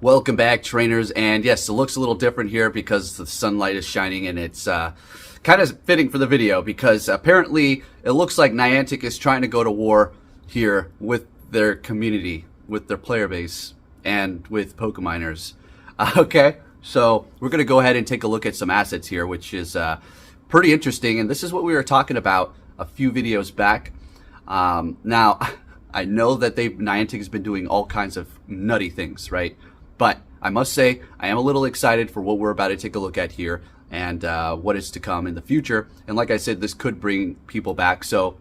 Welcome back, trainers, and yes, it looks a little different here because the sunlight is shining, and it's kind of fitting for the video because apparently it looks like Niantic is trying to go to war here with their community, with their player base, and with PokeMiners. Okay, so we're going to go ahead and take a look at some assets here, which is pretty interesting, and this is what we were talking about a few videos back. Now, I know that Niantic has been doing all kinds of nutty things, right? But I must say, I am a little excited for what we're about to take a look at here and what is to come in the future. And like I said, this could bring people back. So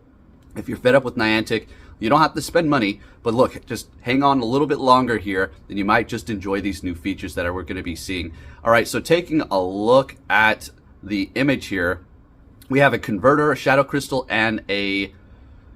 if you're fed up with Niantic, you don't have to spend money. But look, just hang on a little bit longer here, and you might just enjoy these new features that we're going to be seeing. All right, so taking a look at the image here, we have a converter, a shadow crystal, and a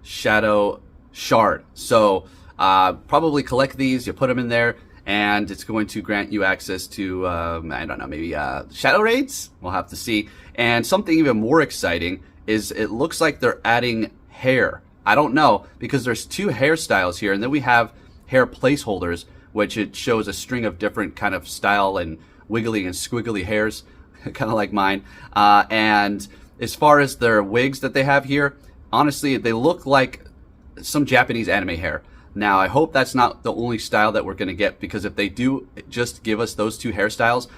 shadow shard. So probably collect these, you put them in there, and it's going to grant you access to, I don't know, maybe shadow raids? We'll have to see. And something even more exciting is it looks like they're adding hair. I don't know, because there's two hairstyles here, and then we have hair placeholders, which it shows a string of different kind of style and wiggly and squiggly hairs, kind of like mine. And as far as their wigs that they have here, honestly, they look like some Japanese anime hair. Now, I hope that's not the only style that we're going to get, because if they do just give us those two hairstyles,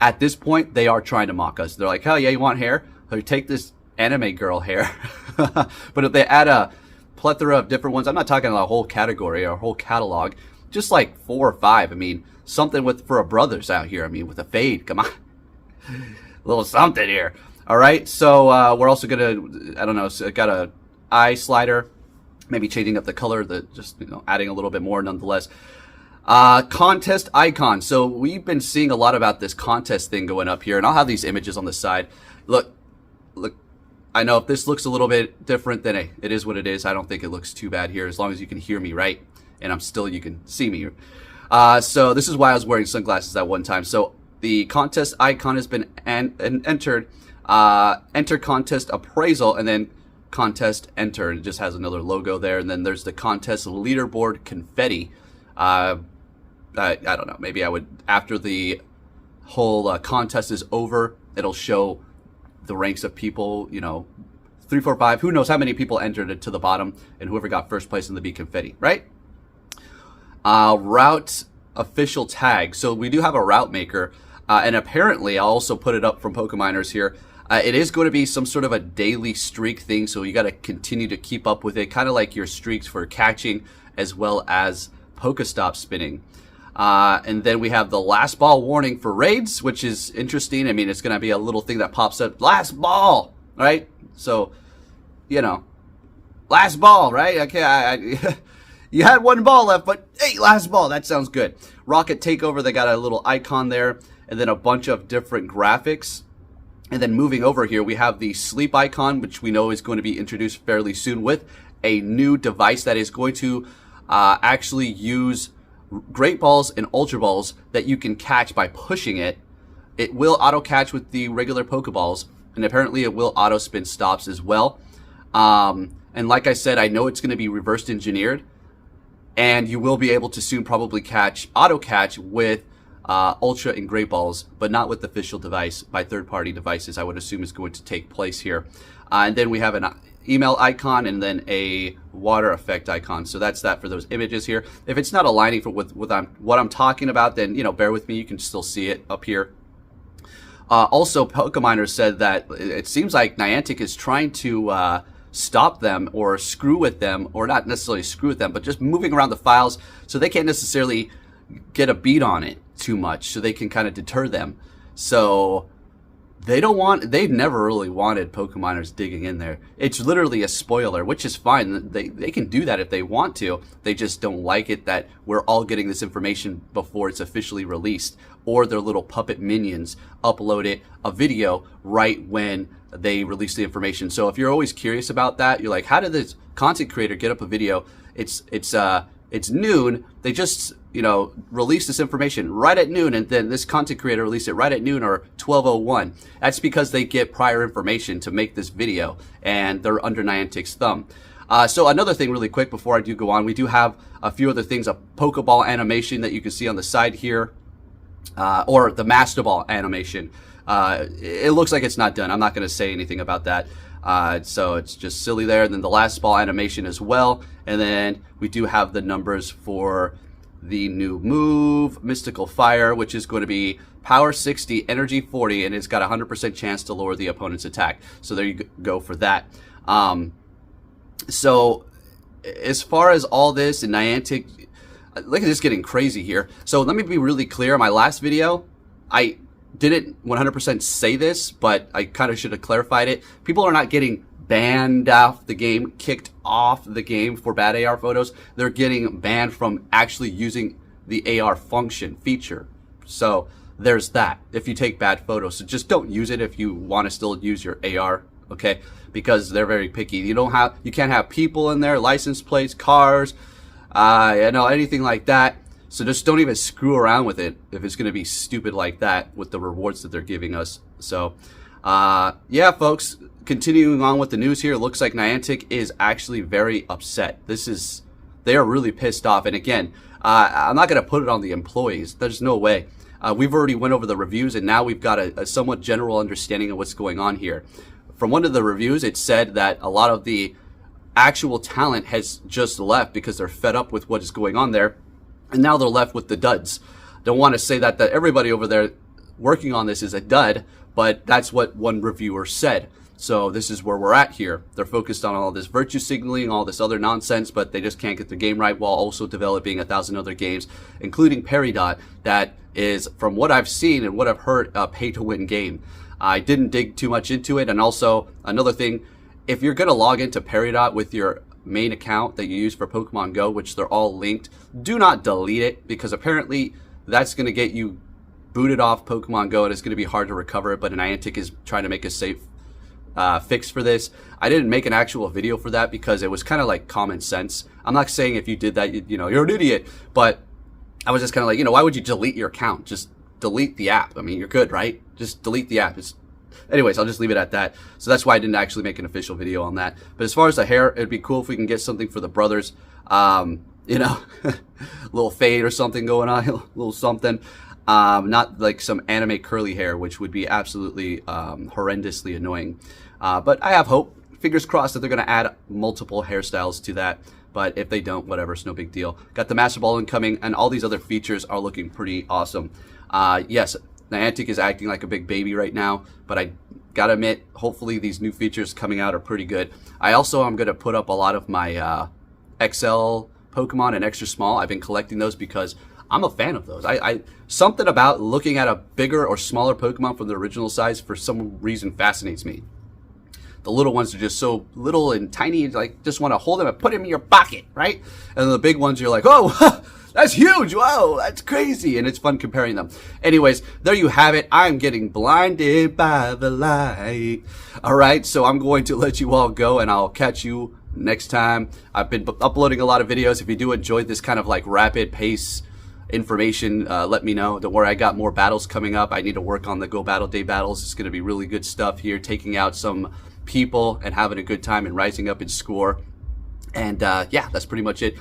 at this point, they are trying to mock us. They're like, oh, yeah, you want hair? Or take this anime girl hair. But if they add a plethora of different ones, I'm not talking about a whole category or a whole catalog, just like 4 or 5. I mean, something for a brothers out here. I mean, with a fade, come on. A little something here. All right, so we're also going to, I don't know, so got a eye slider. Maybe changing up the color, just adding a little bit more nonetheless. Contest icon. So we've been seeing a lot about this contest thing going up here, and I'll have these images on the side. Look. I know if this looks a little bit different, then hey, it is what it is. I don't think it looks too bad here, as long as you can hear me, right? And you can see me. So this is why I was wearing sunglasses at one time. So the contest icon has been entered. Enter contest appraisal, and then contest enter. It just has another logo there, and then there's the contest leaderboard confetti. I don't know, maybe I would, after the whole contest is over, it'll show the ranks of people, 3, 4, 5, who knows how many people entered it to the bottom, and whoever got first place in the be confetti, right? Route official tag. So we do have a route maker, and apparently I'll also put it up from PokeMiners here. It is going to be some sort of a daily streak thing, so you got to continue to keep up with it, kind of like your streaks for catching as well as Pokestop spinning. And then we have the last ball warning for raids, which is interesting. I mean, it's going to be a little thing that pops up, last ball, right? So, last ball, right? Okay, you had 1 ball left, but hey, last ball, that sounds good. Rocket Takeover, they got a little icon there, and then a bunch of different graphics. And then moving over here, we have the sleep icon, which we know is going to be introduced fairly soon with a new device that is going to actually use Great Balls and Ultra Balls that you can catch by pushing it. It will auto catch with the regular Pokeballs, and apparently it will auto spin stops as well. And like I said, I know it's going to be reversed engineered, and you will be able to soon probably auto catch with Ultra and Great Balls, but not with the official device by third-party devices. I would assume is going to take place here. And then we have an email icon and then a water effect icon. So that's that for those images here. If it's not aligning with what I'm talking about, then bear with me. You can still see it up here. Also, PokeMiners said that it seems like Niantic is trying to stop them or screw with them, or not necessarily screw with them, but just moving around the files so they can't necessarily get a beat on it too much, so they can kind of deter them. So they've never really wanted PokeMiners digging in there. It's literally a spoiler, which is fine. They can do that if they want to. They just don't like it that we're all getting this information before it's officially released, or their little puppet minions upload a video right when they release the information. So if you're always curious about that, you're like, how did this content creator get up a video? It's noon. They just release this information right at noon, and then this content creator released it right at noon or 12:01. That's because they get prior information to make this video, and they're under Niantic's thumb. So another thing really quick before I do go on, we do have a few other things, a Pokeball animation that you can see on the side here, or the Master Ball animation. It looks like it's not done. I'm not going to say anything about that. So it's just silly there. And then the last ball animation as well. And then we do have the numbers for the new move, Mystical Fire, which is going to be Power 60, Energy 40, and it's got a 100% chance to lower the opponent's attack. So there you go for that. So as far as all this and Niantic, look at this getting crazy here. So let me be really clear. My last video, I didn't 100% say this, but I kind of should have clarified it. People are not getting banned off the game, kicked off the game for bad AR photos. They're getting banned from actually using the AR function feature. So there's that. If you take bad photos, so just don't use it if you want to still use your AR, okay? Because they're very picky. You can't have people in there, license plates, cars, anything like that. So just don't even screw around with it if it's going to be stupid like that with the rewards that they're giving us. So, yeah, folks, continuing on with the news here, it looks like Niantic is actually very upset. They are really pissed off. And again, I'm not going to put it on the employees. There's no way. We've already went over the reviews, and now we've got a somewhat general understanding of what's going on here. From one of the reviews, it said that a lot of the actual talent has just left because they're fed up with what is going on there. And now they're left with the duds. Don't want to say that everybody over there working on this is a dud, but that's what one reviewer said. So this is where we're at here. They're focused on all this virtue signaling, all this other nonsense, but they just can't get the game right while also developing 1,000 other games, including Peridot, that is, from what I've seen and what I've heard, a pay-to-win game. I didn't dig too much into it. And also, another thing, if you're going to log into Peridot with your main account that you use for Pokemon Go, which they're all linked, do not delete it, because apparently that's going to get you booted off Pokemon Go and it's going to be hard to recover it. But Niantic is trying to make a safe fix for this. I didn't make an actual video for that because it was kind of like common sense. I'm not saying if you did that, you're an idiot, but I was just kind of like, why would you delete your account? Just delete the app. I mean, you're good, right? Just delete the app. Anyways, I'll just leave it at that. So that's why I didn't actually make an official video on that. But as far as the hair, it'd be cool if we can get something for the brothers. A little fade or something going on, a little something. Not like some anime curly hair, which would be absolutely horrendously annoying. But I have hope. Fingers crossed that they're going to add multiple hairstyles to that. But if they don't, whatever, it's no big deal. Got the Master Ball incoming, and all these other features are looking pretty awesome. Yes, Niantic is acting like a big baby right now, but I gotta admit, hopefully these new features coming out are pretty good. I also am gonna put up a lot of my XL Pokemon and extra small. I've been collecting those because I'm a fan of those. Something about looking at a bigger or smaller Pokemon from the original size for some reason fascinates me. The little ones are just so little and tiny, like just want to hold them and put them in your pocket, right? And the big ones, you're like, oh, that's huge. Whoa, that's crazy. And it's fun comparing them. Anyways, there you have it. I'm getting blinded by the light. All right, so I'm going to let you all go, and I'll catch you next time. I've been uploading a lot of videos. If you do enjoy this kind of like rapid pace information, let me know. Don't worry, I got more battles coming up. I need to work on the Go Battle Day battles. It's going to be really good stuff here, taking out some people and having a good time and rising up in score. And yeah, that's pretty much it.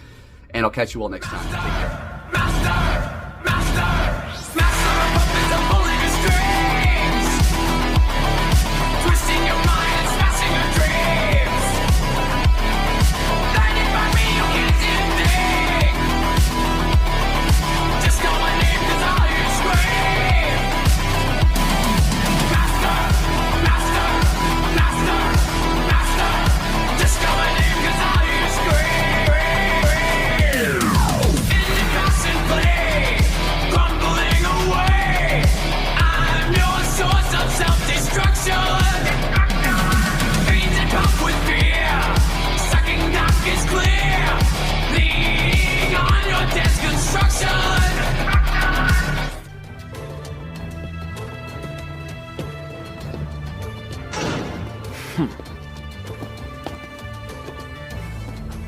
And I'll catch you all next time. Take care.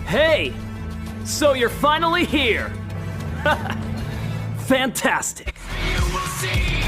Hey! So you're finally here! Fantastic! You will see.